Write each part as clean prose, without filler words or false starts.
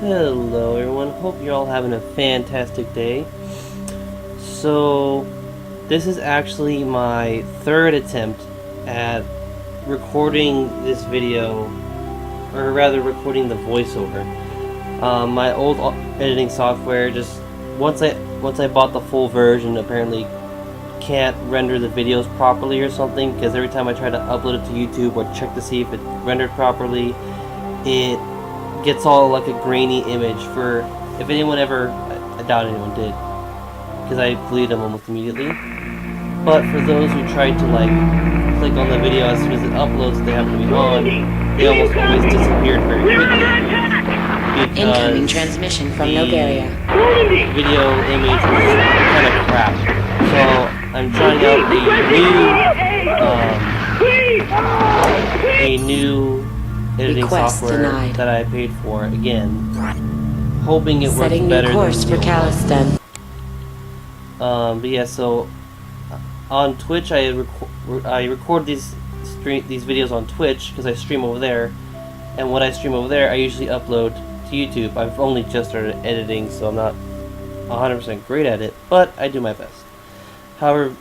Hello everyone, hope you're all having a fantastic day. So, this is actually my third attempt at recording this video, or rather recording the voiceover. My old editing software just, once I bought the full version, apparently can't render the videos properly or something, because every time I try to upload it to YouTube or check to see if it rendered properly, it gets all like a grainy image. For if anyone ever, I doubt anyone did, because I deleted them almost immediately. But for those who tried to like click on the video as soon as it uploads, they happen to be on, they almost always disappeared very quickly. Incoming transmission from Noveria. Video image is kind of crap. So I'm trying out a new editing Request software denied. that I paid for again, hoping it works Setting better new course than for Kaidan. but yeah, so on Twitch I record these videos on Twitch because I stream over there, and when I stream over there I usually upload to YouTube. I've only just started editing, so I'm not 100% great at it, but I do my best. However,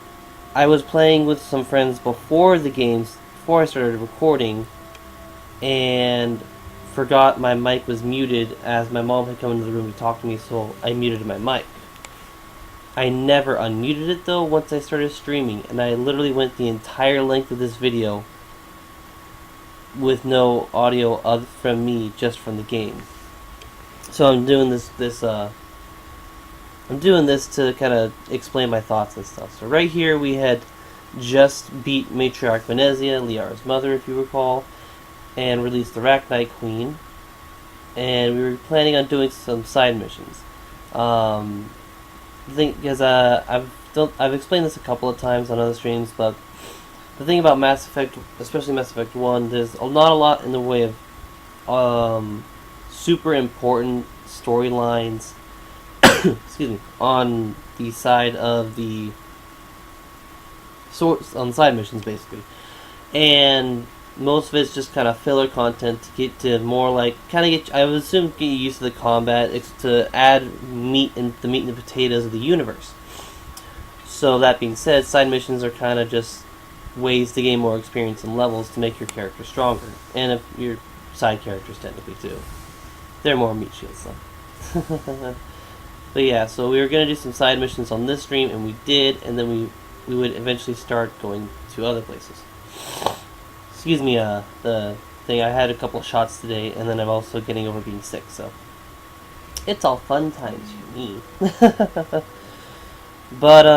I was playing with some friends before I started recording, and forgot my mic was muted as my mom had come into the room to talk to me, so I muted my mic. I never unmuted it though once I started streaming, and I literally went the entire length of this video with no audio other from me, just from the game. So I'm doing this to kind of explain my thoughts and stuff. So right here we had just beat Matriarch Venezia, Liara's mother, if you recall, and released the Arachnite Queen, and we were planning on doing some side missions. Because I've explained this a couple of times on other streams, but the thing about Mass Effect, especially Mass Effect 1, there's not a lot in the way of super important storylines excuse me, on the side of the on side missions basically, and most of it's just kind of filler content to get to more like I would assume get you used to the combat. It's to add the meat and the potatoes of the universe. So that being said, side missions are kind of just ways to gain more experience and levels to make your character stronger, and if your side characters technically too, they're more meat shields though. But yeah, so we were gonna do some side missions on this stream, and we did, and then we would eventually start going to other places. Excuse me, the thing, I had a couple of shots today, and then I'm also getting over being sick, so it's all fun times for me. But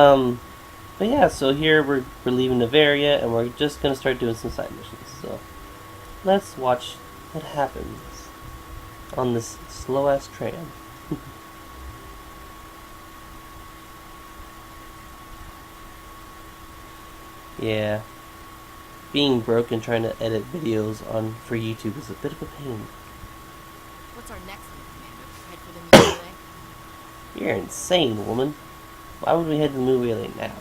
yeah, so here we're leaving Noveria, and we're just gonna start doing some side missions. So let's watch what happens on this slow ass tram. Yeah, being broke and trying to edit videos for YouTube is a bit of a pain. What's our next move, Commander? Head for the Milky Way? You're insane, woman. Why would we head to the Milky Way now?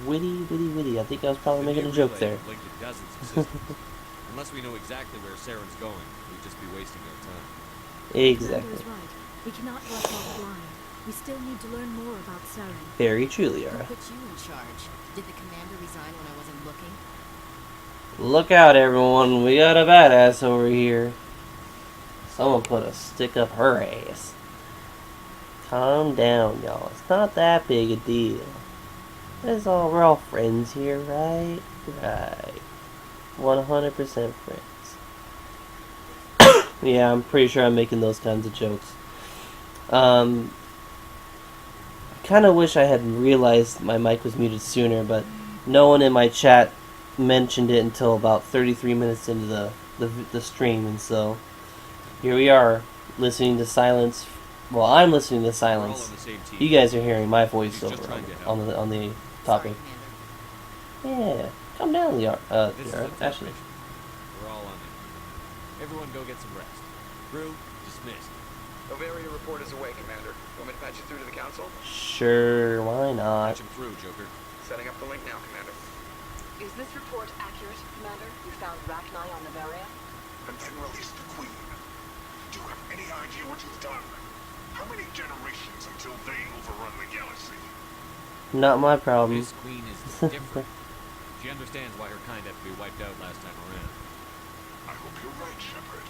Witty. I think I was probably making a joke there. Unless we know exactly where Saren's going, we'd just be wasting our time. Exactly. Right. We cannot work offline. We still need to learn more about Saren. Very true, Who Liara. put you in charge? Did the commander resign when I wasn't looking? Look out, everyone. We got a badass over here. Someone put a stick up her ass. Calm down, y'all. It's not that big a deal. We're all friends here, right? Right. 100% friends. Yeah, I'm pretty sure I'm making those kinds of jokes. I kind of wish I had realized my mic was muted sooner, but no one in my chat mentioned it until about 33 minutes into the stream, and so here we are, listening to silence. Well, I'm listening to silence. You guys are hearing my voiceover on the topic. Yeah, calm down, Ashley. We're all on it. Everyone go get some rest. Crew, dismissed. Noveria report is away, Commander. Want me to patch you through to the Council? Sure, why not? Patch him through, Joker. Setting up the link now, Commander. Is this report accurate, Commander? You found Rachni on Noveria? And then released the Queen. Do you have any idea what you've done? How many generations until they overrun the galaxy? Not my problem. This queen is different. She understands why her kind had to be wiped out last time around. I hope you're right, Shepard.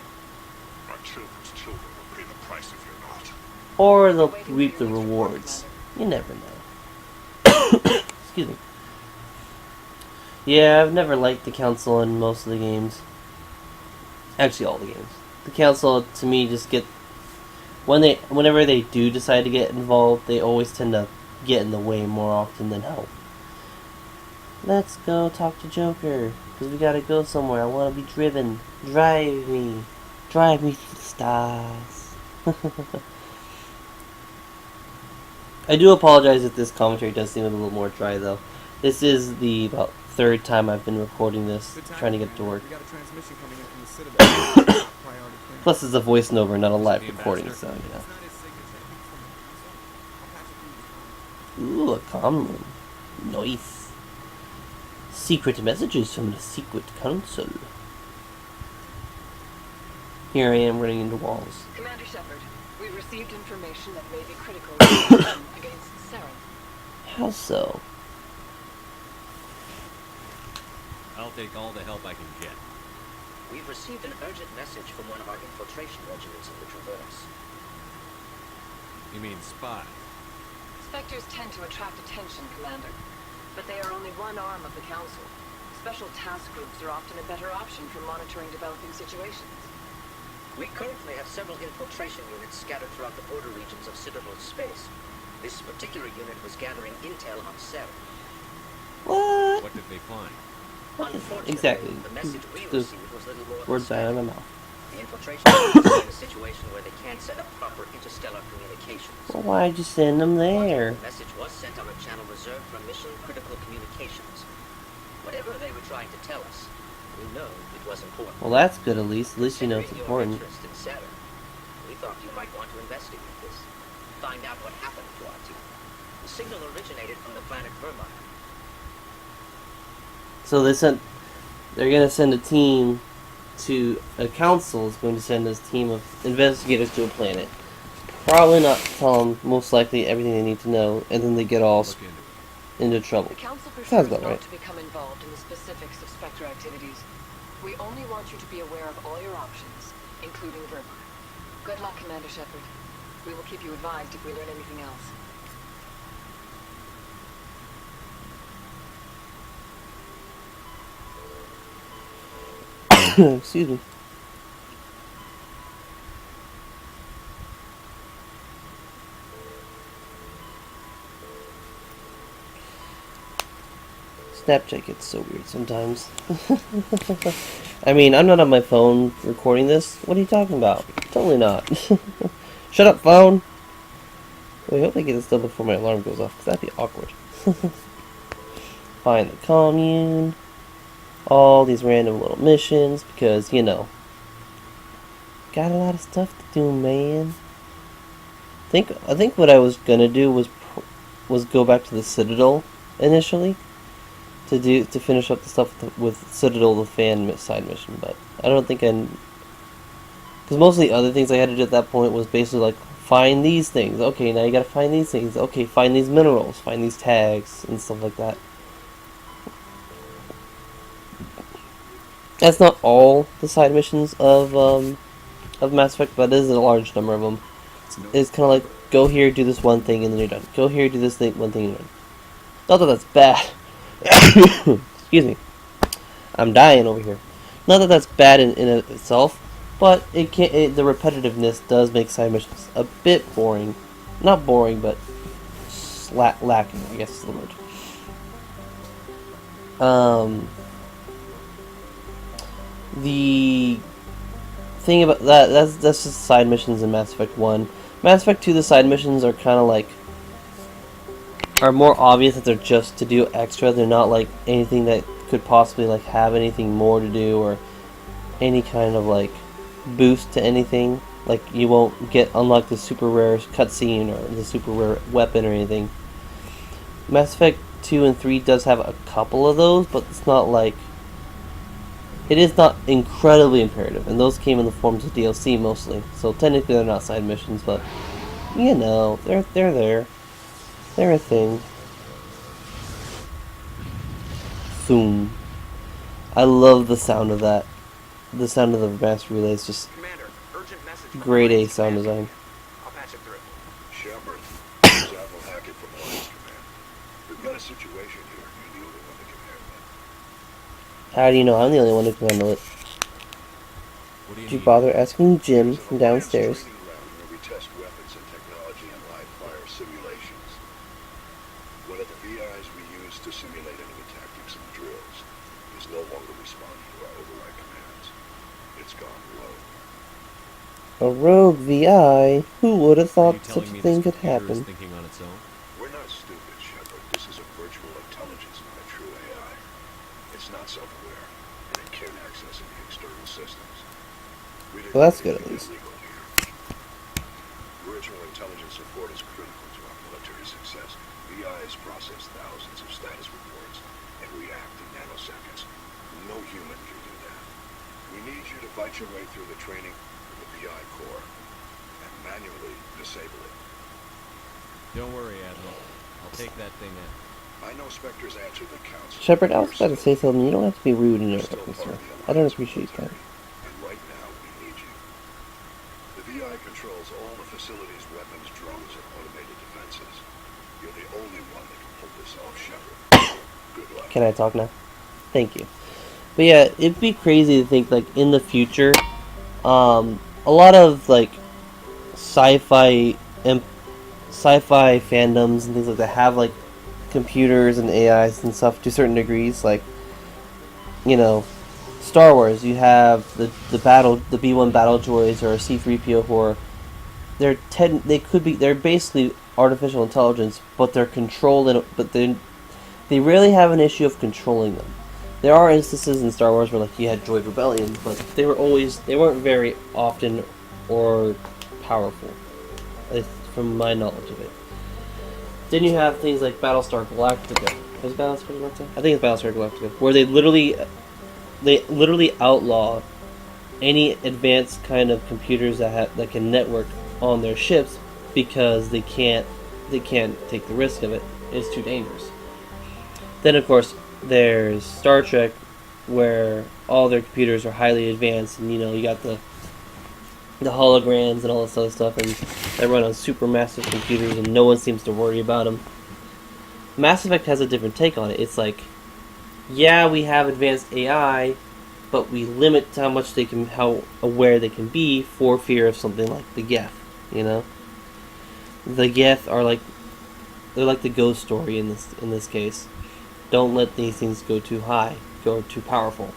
Our children's children will pay the price if you're not. Or they'll reap the rewards. You never know. Excuse me. Yeah, I've never liked the Council in most of the games. Actually, all the games. The Council, to me, just get... Whenever they do decide to get involved, they always tend to get in the way more often than help. Let's go talk to Joker, because we gotta go somewhere. I want to be driven. Drive me. Drive me to the stars. I do apologize if this commentary does seem a little more dry, though. This is the about third time I've been recording this, trying to get to work. We got a transmission coming in from the Citadel. Priority clearance. Plus, it's a voice-over, not a live recording, so, you It's not his signature. I think it's from the Council. I'll patch it through. know. Ooh, a common room. Nice. Secret messages from the secret council. Here I am running into walls. Commander Shepard, we received information that may be critical to the mission against Saren. How so? I'll take all the help I can get. We've received an urgent message from one of our infiltration regiments in the Traverse. You mean spy? Spectres tend to attract attention, Commander. But they are only one arm of the Council. Special task groups are often a better option for monitoring developing situations. We currently have several infiltration units scattered throughout the border regions of Citadel space. This particular unit was gathering intel on Saren. What? What did they find? Unfortunately, Exactly. the message we The received was little more words than out of my mouth. the infiltration units are in a situation where they can't set up proper interstellar communications. Well, why'd you send them there? The message was sent on a channel reserved for mission-critical communications. Whatever they were trying to tell us, we know it was important. Well, that's good at least. At least you know it's Considering important. your interest in Saturn, we thought you might want to investigate this. Find out what happened to our team. The signal originated from the planet Vermont. So they're gonna send a team to a council is going to send this team of investigators to a planet. Probably not tell them most likely everything they need to know, and then they get all Look into it. into trouble. The Council Sounds prefers about not right. to become involved in the specifics of Spectre activities. We only want you to be aware of all your options, including Vermont. Good luck, Commander Shepard. We will keep you advised if we learn anything else. Excuse me. Snapchat gets so weird sometimes. I mean, I'm not on my phone recording this. What are you talking about? Totally not. Shut up, phone! Well, I hope I get this done before my alarm goes off, because that'd be awkward. Find the commune. All these random little missions, because, you know, got a lot of stuff to do, man. I think what I was gonna do was go back to the Citadel initially to finish up the stuff with Citadel, the fan side mission, but I don't think because most of the other things I had to do at that point was basically like find these things. Okay, now you gotta find these things. Okay, find these minerals, find these tags and stuff like that. That's not all the side missions of Mass Effect, but it is a large number of them. It's kind of like, go here, do this one thing, and then you're done. Go here, do this thing, one thing, and you're done. Not that that's bad. Excuse me. I'm dying over here. Not that that's bad in itself, but the repetitiveness does make side missions a bit boring. Not boring, but lacking, I guess is the word. The thing about that's just side missions in Mass Effect 1. Mass Effect 2, the side missions are kind of like are more obvious that they're just to do extra. They're not like anything that could possibly like have anything more to do or any kind of like boost to anything. Like you won't unlock the super rare cutscene or the super rare weapon or anything. Mass Effect 2 and 3 does have a couple of those, but it's not like... It is not incredibly imperative, and those came in the forms of DLC mostly. So technically they're not side missions, but you know, they're there. They're a thing. Zoom. I love the sound of that. The sound of the master relay is just Commander, urgent message from grade A Alliance sound Command. design. I'll patch it through. Shepard, this is Admiral Hackett from Alliance Command. We've got a situation here. You're the only one that can handle it. How do you know I'm the only one who can handle it? What do you Did you need? bother asking Jim There's an from Alliance downstairs? training ground where we test weapons and technology in live fire simulations. One of the VIs we use to simulate enemy tactics and drills is no longer responding to our override commands. It's gone rogue. A rogue VI? Who would have Are thought you such telling a me thing this could computer is happen? thinking on its own? We're not stupid, Shepard. This is a virtual intelligence, not a true AI. It's not self-aware, and it can't access any external systems. We didn't Well, that's do good, at anything least. illegal here. Virtual intelligence support is critical to our military success. VIs process thousands of status reports and react in nanoseconds. No human can do that. We need you to fight your way through the training of the VI core and manually disable it. Don't worry, Admiral. I'll take that thing in. I know Spectre's answer that counts. Shepard, I was about to say something. You don't have to be rude and You're still interrupting, part sir. of the I don't Alliance appreciate that. military, and right now we need you. The VI controls all the facilities, weapons, drones, and automated defenses. You're the only one that can pull this off, Shepard. Good luck. Can I talk now? Thank you. But yeah, it'd be crazy to think, like, in the future, a lot of, like, sci-fi fandoms and things like that have, like, computers and AIs and stuff to certain degrees. Like, you know, Star Wars, you have the B1 battle droids or a C-3PO who are they're basically artificial intelligence, but they're controlled but they rarely have an issue of controlling them. There are instances in Star Wars where, like, you had droid rebellion, but they weren't very often or powerful, at least from my knowledge of it. Then you have things like Battlestar Galactica. Is it Battlestar Galactica? I think it's Battlestar Galactica, where they literally outlaw any advanced kind of computers that can network on their ships because they can't take the risk of it. It's too dangerous. Then, of course, there's Star Trek, where all their computers are highly advanced, and, you know, you got the holograms and all this other stuff, and they run on super massive computers, and no one seems to worry about them. Mass Effect has a different take on it. It's like, yeah, we have advanced AI, but we limit how aware they can be for fear of something like the Geth. You know, the Geth they're like the ghost story in this case. Don't let these things go too high, go too powerful.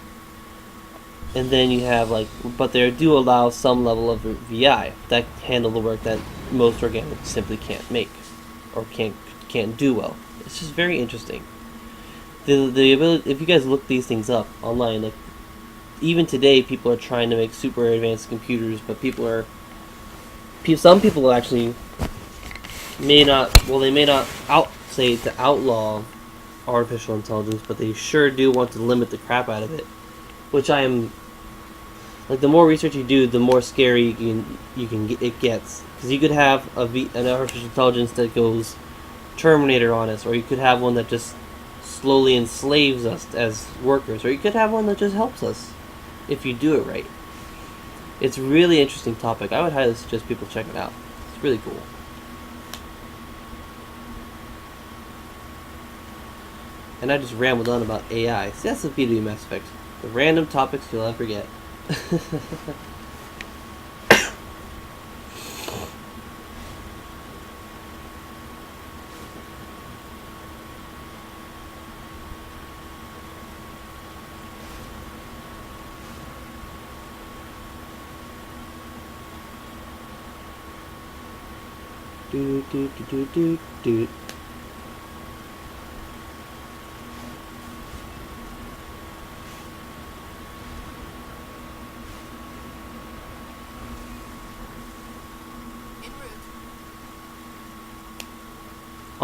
And then you have, like, but they do allow some level of VI that handle the work that most organics simply can't make or can't do well. It's just very interesting. The ability, if you guys look these things up online, like, even today people are trying to make super advanced computers, but some people actually may not say to outlaw artificial intelligence, but they sure do want to limit the crap out of it, which I am, like, the more research you do, the more scary it gets, because you could have an artificial intelligence that goes Terminator on us, or you could have one that just slowly enslaves us as workers, or you could have one that just helps us if you do it right. It's a really interesting topic. I would highly suggest people check it out. It's really cool. And I just rambled on about AI. See, that's the beauty of Mass Effect. The random topics you'll ever get. do do do do do do.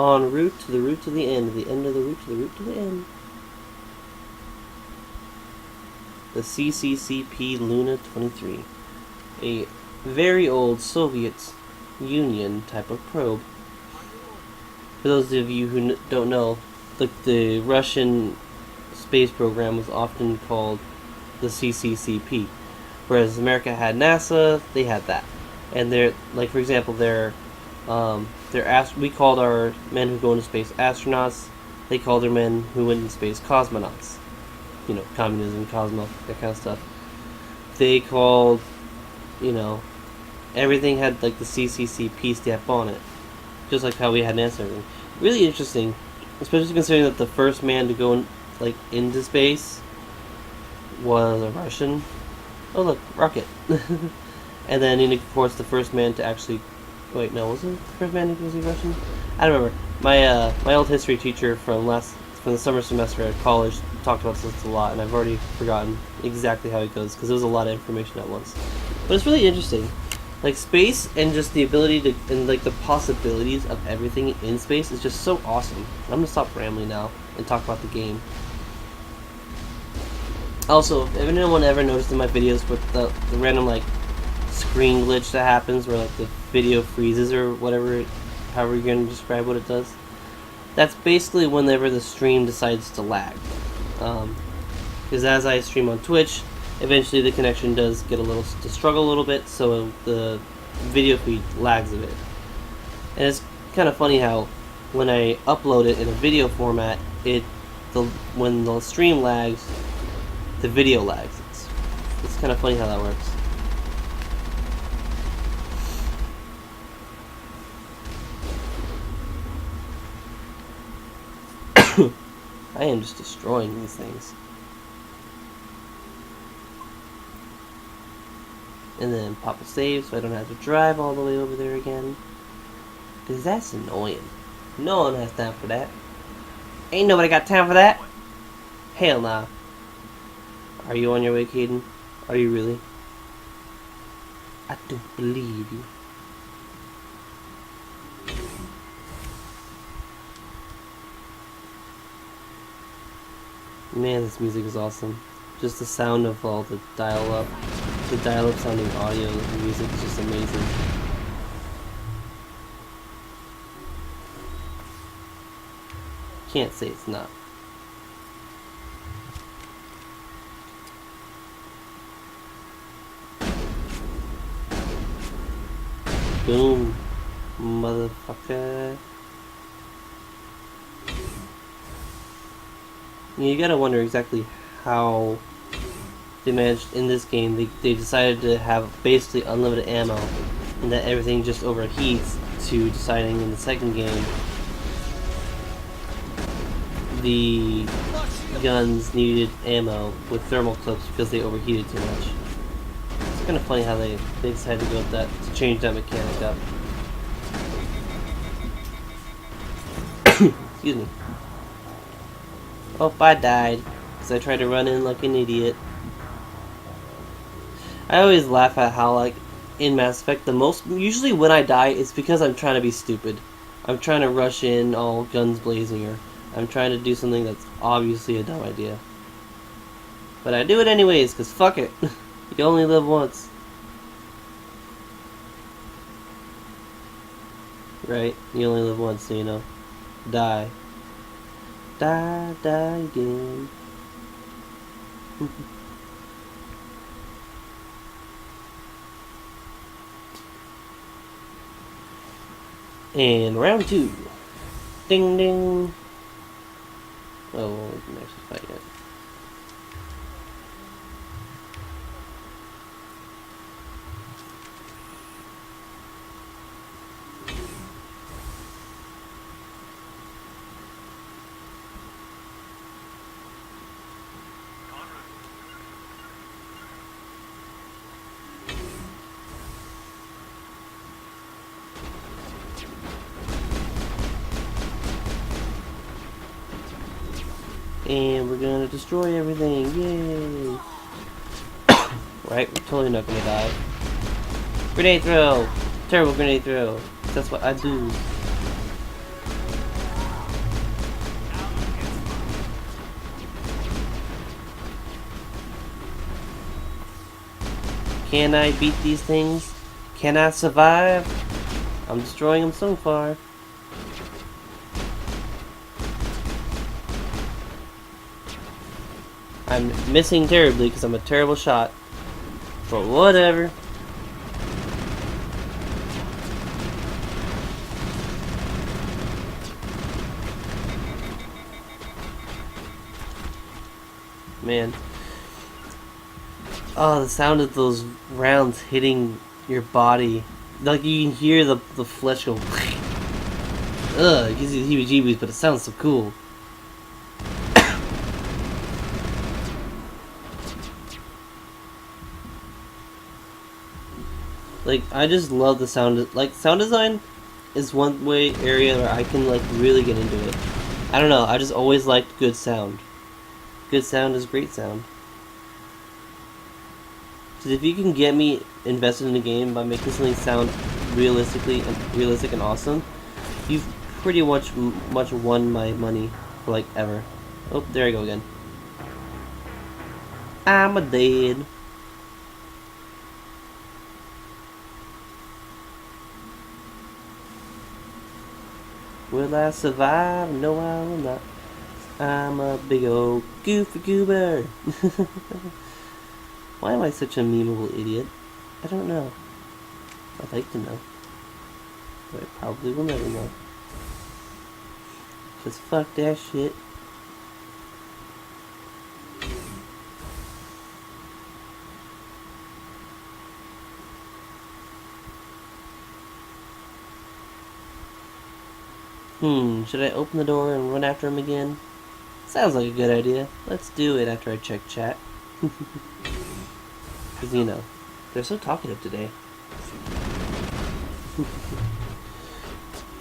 En route to the route to the end of the route to the route to the end. The CCCP Luna 23. A very old Soviet Union type of probe. For those of you who don't know, the Russian space program was often called the CCCP. Whereas America had NASA, they had that. And they're, like, for example, we called our men who go into space astronauts. They called their men who went into space cosmonauts. You know, communism, cosmo, that kind of stuff. They called, you know, everything had like the CCCP stamp on it. Just like how we had NASA and everything. Really interesting, especially considering that the first man to go into space was a Russian. Oh look, rocket. And then, of course, the first man to actually... Wait, no, was it the first man to be Russian? I don't remember. My old history teacher from the summer semester at college talked about this a lot, and I've already forgotten exactly how it goes, because it was a lot of information at once. But it's really interesting. Like, space and just the ability to... and, like, the possibilities of everything in space is just so awesome. I'm gonna stop rambling now and talk about the game. Also, if anyone ever noticed in my videos with the random, like, screen glitch that happens where, like, the video freezes or whatever, however you're going to describe what it does, that's basically whenever the stream decides to lag. Because as I stream on Twitch, eventually the connection does get to struggle a little bit, so the video feed lags a bit. And it's kind of funny how when I upload it in a video format, when the stream lags, the video lags. It's kind of funny how that works. I am just destroying these things. And then pop a save so I don't have to drive all the way over there again. Because that's annoying. No one has time for that. Ain't nobody got time for that. Hell nah. Are you on your way, Kaidan? Are you really? I don't believe you. Man, this music is awesome. Just the sound of all the dial-up sounding audio of the music is just amazing. Can't say it's not. Boom, motherfucker. You gotta wonder exactly how they managed in this game. They decided to have basically unlimited ammo, and that everything just overheats, to deciding in the second game the guns needed ammo with thermal clips because they overheated too much. It's kind of funny how they decided to go with that, to change that mechanic up. Excuse me. Oh, I died because I tried to run in like an idiot. I always laugh at how, like, in Mass Effect, usually when I die, it's because I'm trying to be stupid. I'm trying to rush in all guns blazing, or I'm trying to do something that's obviously a dumb idea. But I do it anyways, because fuck it. You only live once. Right? You only live once, so you know. Die. Die, die again. And round 2. Ding ding. Oh, we can actually fight it. And we're gonna destroy everything, yay! Right, we're totally not gonna die. Grenade throw! Terrible grenade throw. That's what I do. Can I beat these things? Can I survive? I'm destroying them so far. I'm missing terribly because I'm a terrible shot. But whatever. Man. Oh, the sound of those rounds hitting your body. Like you can hear the flesh go. Ugh, it gives you the heebie-jeebies, but it sounds so cool. Like, I just love the sound. Like, sound design is one area where I can, like, really get into it. I don't know, I just always liked good sound. Good sound is great sound. Because if you can get me invested in a game by making something sound realistic and awesome, you've pretty much won my money for, like, ever. Oh, there I go again. I'm a dead. Will I survive? No, I will not. I'm a big old goofy goober. Why am I such a memeable idiot? I don't know. I'd like to know. But I probably will never know. Cause fuck that shit. Should I open the door and run after him again? Sounds like a good idea. Let's do it after I check chat. Because, you know, they're so talkative today.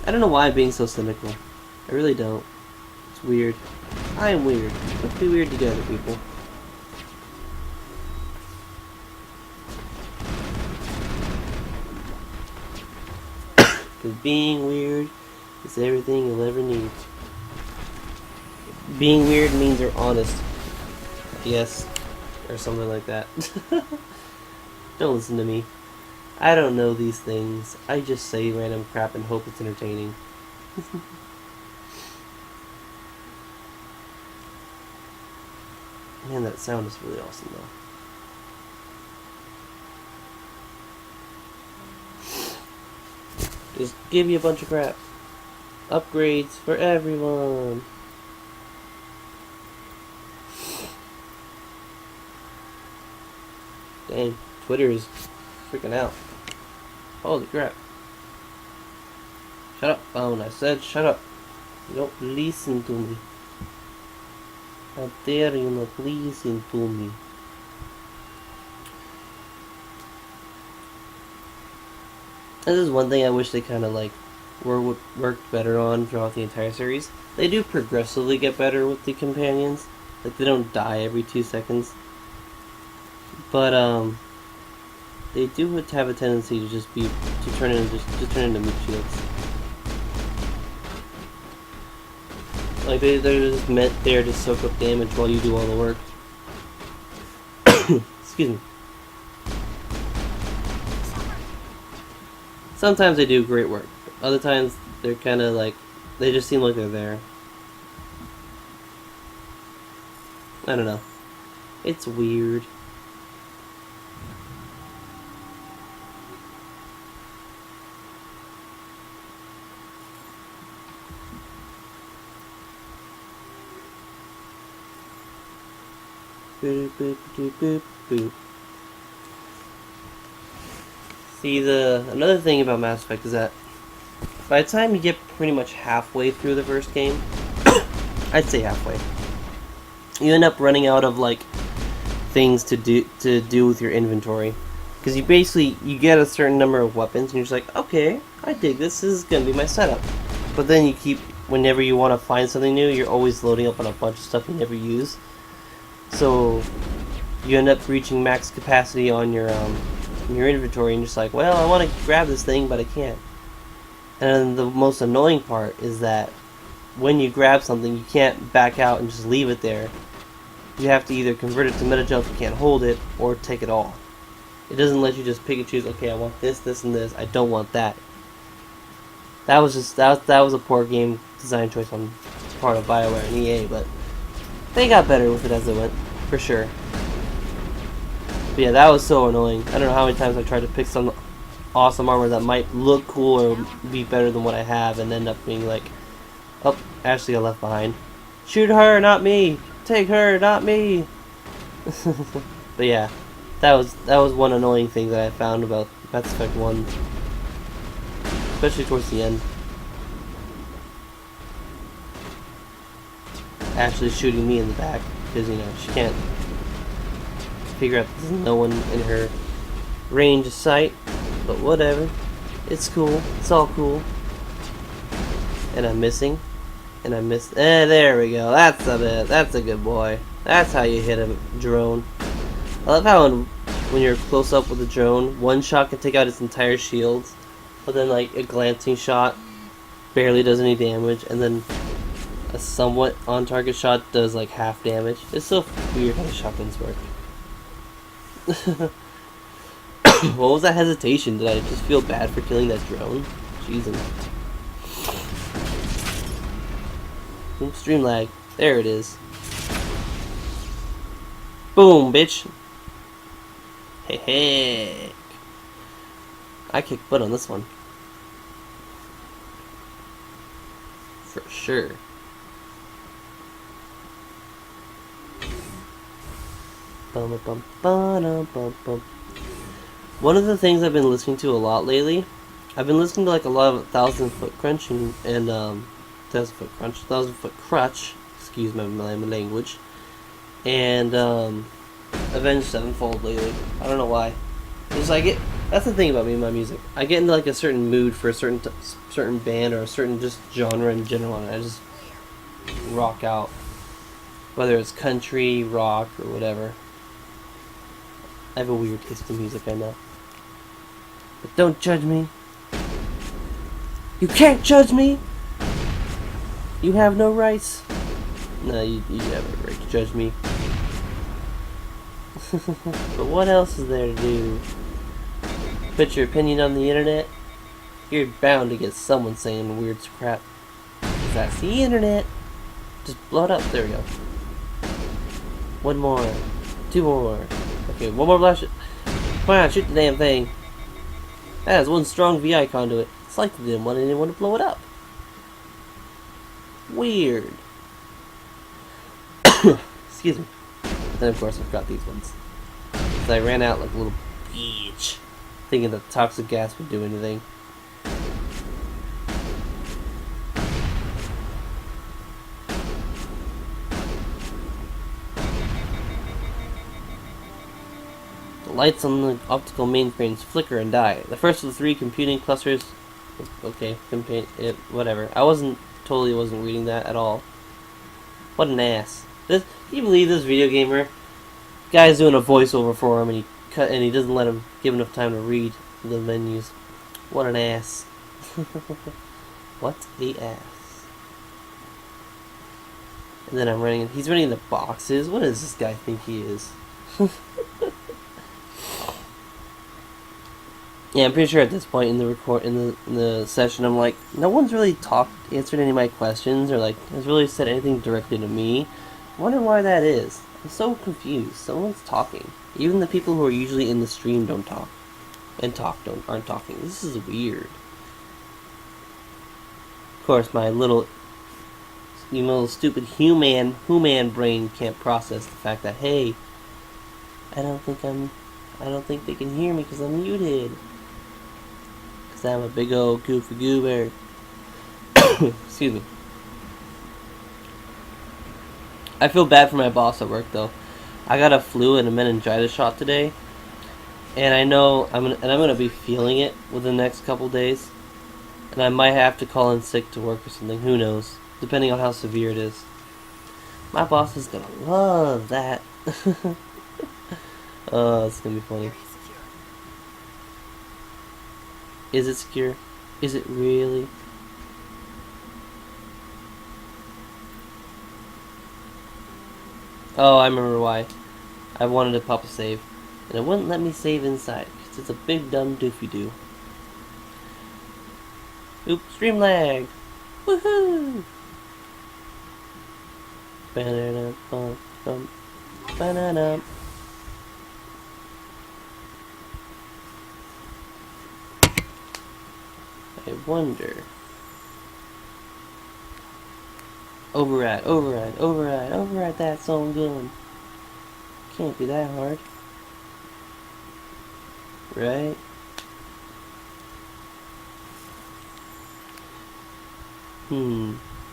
I don't know why I'm being so cynical. I really don't. It's weird. I am weird. Let's be weird together, people. Because being weird is everything you'll ever need. Being weird means you're honest. Yes. Or something like that. Don't listen to me. I don't know these things. I just say random crap and hope it's entertaining. Man, that sound is really awesome though. Just give you a bunch of crap. Upgrades for everyone. Dang, Twitter is freaking out. Holy crap. Shut up, phone. I said shut up. You don't listen to me. How dare you not listen to me? This is one thing I wish they kind of like worked better on throughout the entire series. They do progressively get better with the companions. Like they don't die every 2 seconds. But they do have a tendency to just turn into meat shields. Like they're just meant there to soak up damage while you do all the work. Excuse me. Sometimes they do great work. Other times they're kind of like they just seem like they're there. I don't know. It's weird. Boop, boop, boop, boop, boop. See, another thing about Mass Effect is that by the time you get pretty much halfway through the first game, I'd say halfway, you end up running out of like things to do with your inventory, because you get a certain number of weapons and you're just like, okay, I dig this. This is gonna be my setup. But then you keep, whenever you want to find something new, you're always loading up on a bunch of stuff you never use. So you end up reaching max capacity on your inventory, and you're just like, well, I want to grab this thing, but I can't. And the most annoying part is that when you grab something, you can't back out and just leave it there. You have to either convert it to metagel if you can't hold it, or take it all. It doesn't let you just pick and choose. Okay, I want this, this, and this. I don't want that. That was just that was a poor game design choice on part of BioWare and EA, but they got better with it as it went, for sure. But yeah, that was so annoying. I don't know how many times I tried to pick some awesome armor that might look cool or be better than what I have, and end up being like, oh, Ashley got left behind. Shoot her, not me. Take her, not me. But yeah, that was one annoying thing that I found about Mass Effect 1. Especially towards the end. Ashley shooting me in the back, because, you know, she can't figure out there's no one in her range of sight. But whatever. It's cool. It's all cool. And I'm missing. And I missed. There we go. That's a bit. That's a good boy. That's how you hit a drone. I love how when you're close up with a drone, one shot can take out its entire shield, but then like a glancing shot barely does any damage, and then a somewhat on-target shot does like half damage. It's so weird how the shotguns work. What was that hesitation? Did I just feel bad for killing that drone? Jesus. Oops, stream lag. There it is. Boom, bitch. Hey, hey. I kicked butt on this one. For sure. Bum, bum, bum, bum, bum. One of the things I've been listening to a lot lately, I've been listening to like a lot of 1000 Foot Crunch and 1000 Foot Crutch, excuse my language, and Avenged Sevenfold lately. I don't know why. It's like that's the thing about me and my music. I get into like a certain mood for a certain band or a certain just genre in general, and I just rock out. Whether it's country, rock, or whatever. I have a weird taste in music, I know. But don't judge me. You can't judge me! You have no rights. No, you have a right to judge me. But what else is there to do? Put your opinion on the internet? You're bound to get someone saying weird crap. 'Cause that's the internet. Just blow it up. There we go. One more. Two more. Okay, one more blast. Come on, shoot the damn thing. That has one strong VI conduit. It's like they didn't want anyone to blow it up. Weird. Excuse me. Then of course I've got these ones. So I ran out like a little bitch, thinking that toxic gas would do anything. The lights on the optical mainframes flicker and die. The first of the three computing clusters. Okay, whatever. I totally wasn't reading that at all. What an ass. Can you believe this video gamer? Guy's doing a voiceover for him, and he doesn't let him give enough time to read the menus. What an ass. What the ass. And then he's running the boxes. What does this guy think he is? Yeah, I'm pretty sure at this point in the session, I'm like, no one's really answered any of my questions, or like has really said anything directly to me. I wonder why that is. I'm so confused. Someone's talking. Even the people who are usually in the stream don't talk, and aren't talking. This is weird. Of course, my little stupid human brain can't process the fact that, hey, I don't think they can hear me because I'm muted. Because I'm a big old goofy goober. Excuse me. I feel bad for my boss at work though. I got a flu and a meningitis shot today, and I know I'm gonna be feeling it within the next couple days, and I might have to call in sick to work or something. Who knows? Depending on how severe it is. My boss is gonna love that. Oh, it's gonna be funny. Is it secure? Is it really? Oh, I remember why. I wanted to pop a save. And it wouldn't let me save inside, because it's a big dumb doofy-doo. Oop, stream lag! Woohoo! Banana bum bum banana. I wonder. Override, override, override, override that song gun. Can't be that hard. Right?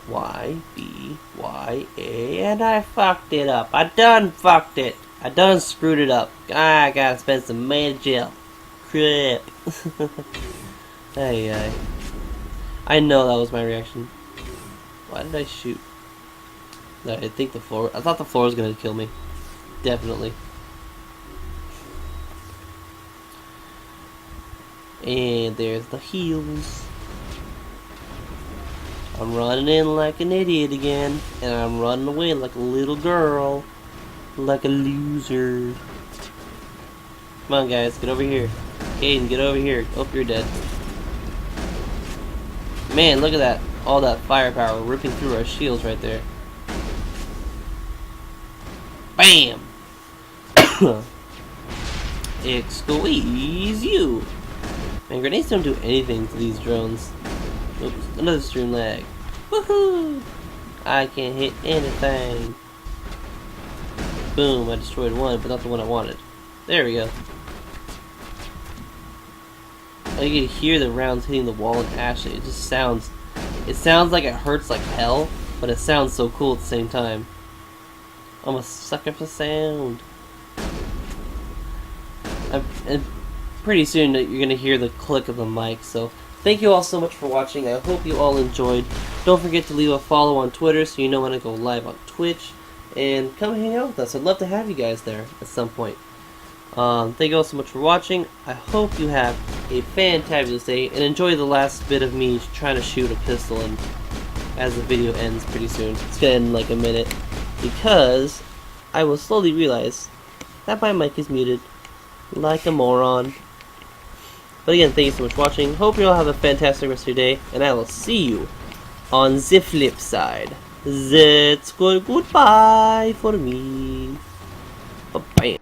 Y, B, Y, A, and I fucked it up. I done fucked it. I done screwed it up. I gotta spend some magic. Crap. Hey, I know that was my reaction. Why did I shoot? No, I think the floor. I thought the floor was gonna kill me. Definitely. And there's the heels. I'm running in like an idiot again, and I'm running away like a little girl, like a loser. Come on, guys, get over here. Kaidan, get over here. Oh, you're dead. Man, look at that. All that firepower ripping through our shields right there. Bam! Squeeze you! Man, grenades don't do anything to these drones. Oops, another stream lag. Woohoo! I can't hit anything. Boom, I destroyed one, but not the one I wanted. There we go. Oh, you can hear the rounds hitting the wall and ashing. It just sounds... It sounds like it hurts like hell, but it sounds so cool at the same time. I'm a sucker for sound. And pretty soon you're gonna hear the click of the mic, so thank you all so much for watching. I hope you all enjoyed. Don't forget to leave a follow on Twitter so you know when I go live on Twitch. And come hang out with us. I'd love to have you guys there at some point. Thank you all so much for watching. I hope you have a fantabulous day and enjoy the last bit of me trying to shoot a pistol and as the video ends pretty soon. It's gonna end in like a minute because I will slowly realize that my mic is muted like a moron. But again, thank you so much for watching. Hope you all have a fantastic rest of your day, and I will see you on the flip side. That's good. Goodbye for me. Bye-bye.